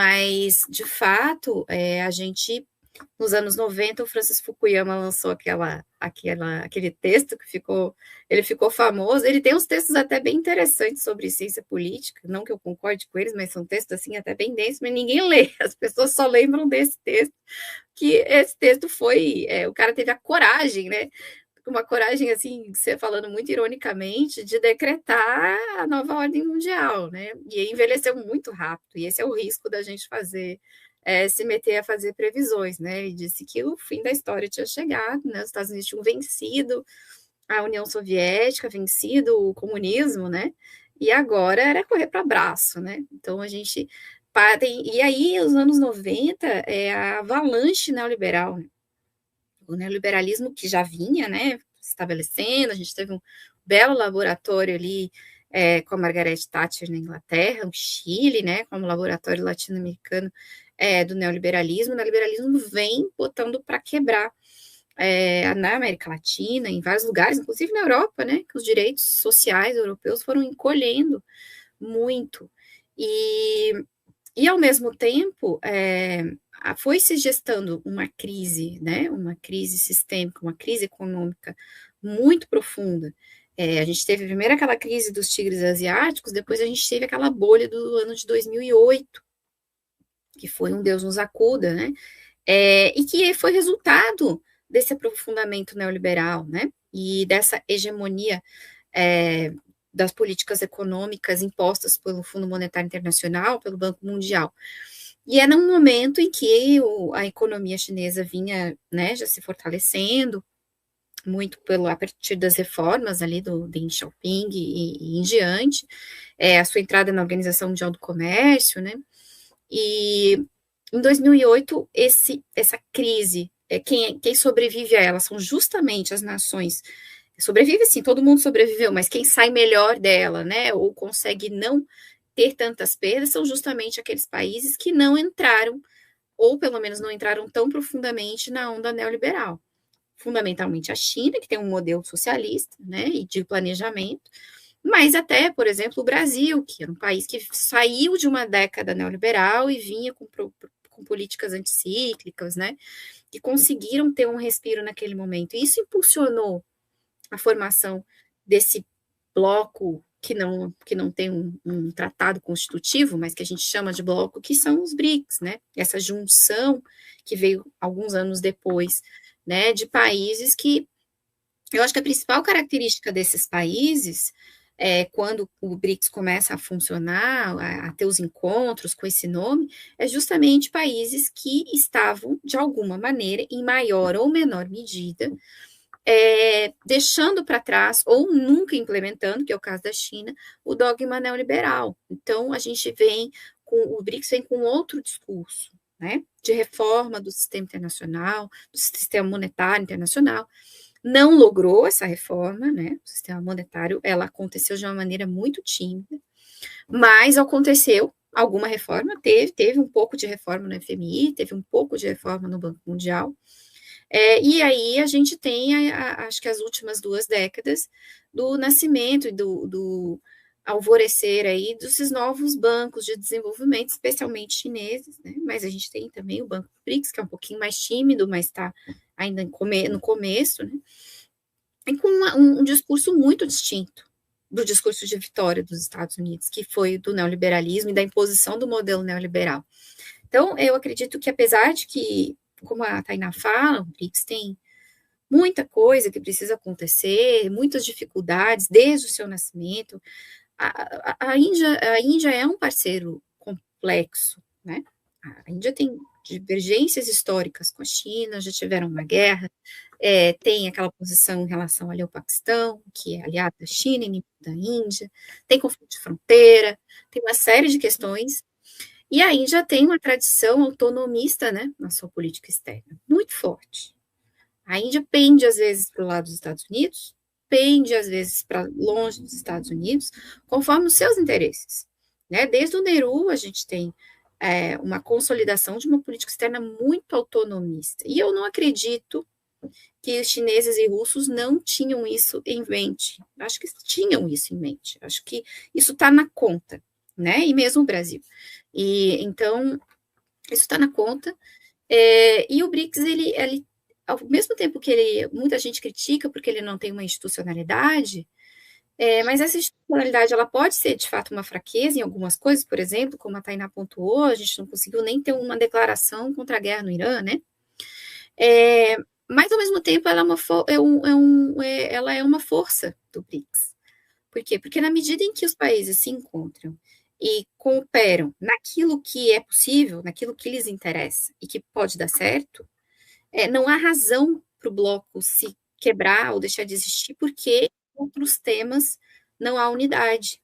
Mas, de fato, a gente, nos anos 90, o Francis Fukuyama lançou aquele texto que ele ficou famoso. Ele tem uns textos até bem interessantes sobre ciência política, não que eu concorde com eles, mas são textos assim até bem densos, mas ninguém lê, as pessoas só lembram desse texto, que esse texto o cara teve a coragem, né? Uma coragem, assim, você falando muito ironicamente, de decretar a nova ordem mundial, né? E envelheceu muito rápido, e esse é o risco da gente se meter a fazer previsões, né? Ele disse que o fim da história tinha chegado, né? Os Estados Unidos tinham vencido a União Soviética, vencido o comunismo, né? E agora era correr para abraço, né? Então a gente. E aí, os anos 90 é a avalanche neoliberal, né? O neoliberalismo que já vinha, né, se estabelecendo. A gente teve um belo laboratório ali com a Margaret Thatcher na Inglaterra, o Chile, né, como laboratório latino-americano do neoliberalismo. O neoliberalismo vem botando para quebrar na América Latina, em vários lugares, inclusive na Europa, né, que os direitos sociais europeus foram encolhendo muito. E ao mesmo tempo, foi se gestando uma crise, né, uma crise sistêmica, uma crise econômica muito profunda. A gente teve primeiro aquela crise dos tigres asiáticos, depois a gente teve aquela bolha do ano de 2008, que foi um Deus nos acuda, né, e que foi resultado desse aprofundamento neoliberal, né, e dessa hegemonia das políticas econômicas impostas pelo Fundo Monetário Internacional, pelo Banco Mundial. E é num momento em que a economia chinesa vinha, né, já se fortalecendo, muito a partir das reformas ali do Deng Xiaoping e em diante, a sua entrada na Organização Mundial do Comércio, né, e em 2008, essa crise, quem sobrevive a ela são justamente as nações. Sobrevive, sim, todo mundo sobreviveu, mas quem sai melhor dela, né, ou consegue não ter tantas perdas, são justamente aqueles países que não entraram, ou pelo menos não entraram tão profundamente na onda neoliberal. Fundamentalmente a China, que tem um modelo socialista, né, e de planejamento, mas até, por exemplo, o Brasil, que era um país que saiu de uma década neoliberal e vinha com políticas anticíclicas, né, que conseguiram ter um respiro naquele momento. E isso impulsionou a formação desse bloco que não tem um tratado constitutivo, mas que a gente chama de bloco, que são os BRICS, né? Essa junção que veio alguns anos depois, né, de países que eu acho que a principal característica desses países quando o BRICS começa a funcionar, a ter os encontros com esse nome, é justamente países que estavam, de alguma maneira, em maior ou menor medida, deixando para trás ou nunca implementando, que é o caso da China, o dogma neoliberal. Então, a gente o BRICS vem com outro discurso, né, de reforma do sistema internacional, do sistema monetário internacional. Não logrou essa reforma, né, o sistema monetário, ela aconteceu de uma maneira muito tímida, mas aconteceu alguma reforma, teve um pouco de reforma no FMI, teve um pouco de reforma no Banco Mundial, e aí a gente tem, acho que as últimas 2 décadas do nascimento e do alvorecer aí desses novos bancos de desenvolvimento, especialmente chineses, né? Mas a gente tem também o Banco BRICS, que é um pouquinho mais tímido, mas está ainda no começo, né? E com um discurso muito distinto do discurso de vitória dos Estados Unidos, que foi do neoliberalismo e da imposição do modelo neoliberal. Então, eu acredito que, apesar de que, como a Tainá fala, o BRICS tem muita coisa que precisa acontecer, muitas dificuldades desde o seu nascimento. A Índia é um parceiro complexo, né? A Índia tem divergências históricas com a China, já tiveram uma guerra, tem aquela posição em relação ali ao Paquistão, que é aliado da China, inimigo da Índia, tem conflito de fronteira, tem uma série de questões, e a Índia tem uma tradição autonomista, né, na sua política externa, muito forte. A Índia pende, às vezes, para o lado dos Estados Unidos, pende, às vezes, para longe dos Estados Unidos, conforme os seus interesses. Né? Desde o Nehru, a gente tem uma consolidação de uma política externa muito autonomista. E eu não acredito que os chineses e russos não tinham isso em mente. Acho que tinham isso em mente. Acho que isso está na conta, né? E mesmo o Brasil. E então isso está na conta. E o BRICS, ele, ao mesmo tempo que muita gente critica porque ele não tem uma institucionalidade, mas essa institucionalidade ela pode ser de fato uma fraqueza em algumas coisas, por exemplo, como a Tainá pontuou, a gente não conseguiu nem ter uma declaração contra a guerra no Irã, né? É, mas ao mesmo tempo ela ela é uma força do BRICS. Por quê? Porque na medida em que os países se encontram e cooperam naquilo que é possível, naquilo que lhes interessa e que pode dar certo, não há razão para o bloco se quebrar ou deixar de existir, porque em outros temas não há unidade.